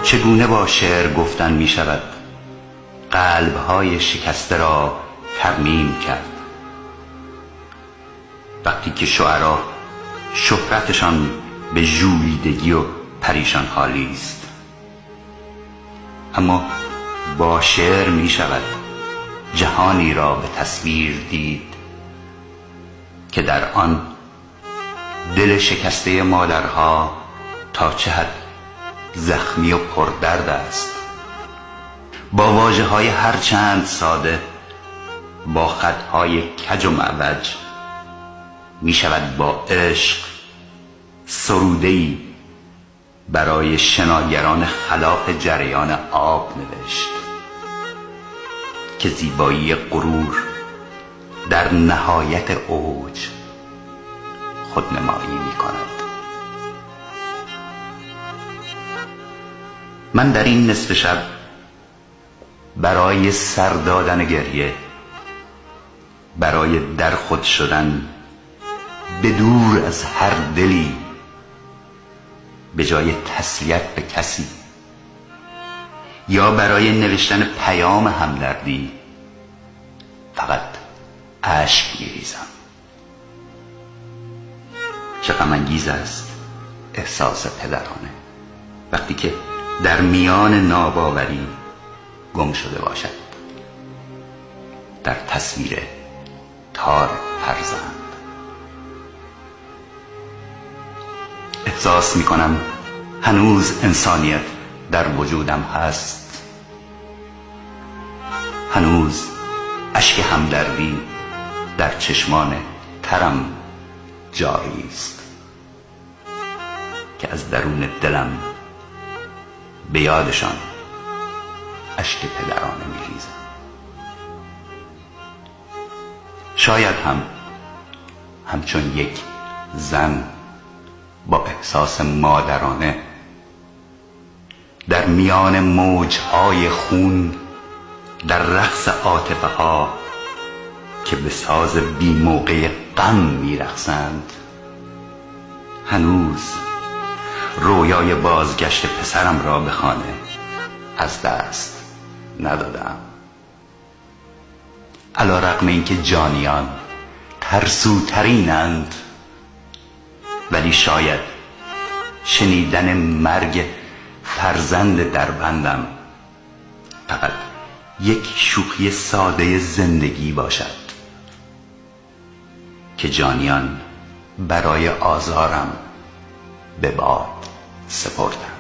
چگونه با شعر گفتن می شود قلب‌های شکسته را ترمیم کرد؟ وقتی که شعرا شهرتشان به ژولیدگی و پریشان حالی است، اما با شعر می شود جهانی را به تصویر دید که در آن دل شکسته مادرها تا چه حد زخمی و پردرد است. با واژه‌های هر چند ساده، با خطهای کج و معوج، می شود با عشق سروده‌ای برای شناگران خلاف جریان آب نوشت که زیبایی غرور در نهایت اوج خودنمایی می کند. من در این نصف شب برای سر دادن گریه، برای در خود شدن به دور از هر دلی، به جای تسلیت به کسی یا برای نوشتن پیام همدردی فقط اشک می‌ریزم. چه غم انگیز است احساس پدرانه وقتی که در میان ناباوری گم شده باشد در تصویر تار فرزند. احساس می‌کنم هنوز انسانیت در وجودم هست، هنوز اشک همدردی در چشمان ترم جاری است که از درون دلم به یادشان اشک پدرانه می‌ریزم. شاید همچون یک زن با احساس مادرانه در میان موجهای خون در رقص عاطفه ها که به ساز بی موقع غم میرقصند، هنوز رویای بازگشت پسرم را به خانه از دست ندادم. علی‌رغم اینکه جانیان ترسوترینند، ولی شاید شنیدن مرگ فرزند در بندم فقط یک شوخی ساده زندگی باشد که جانیان برای آزارم به باد سپردند.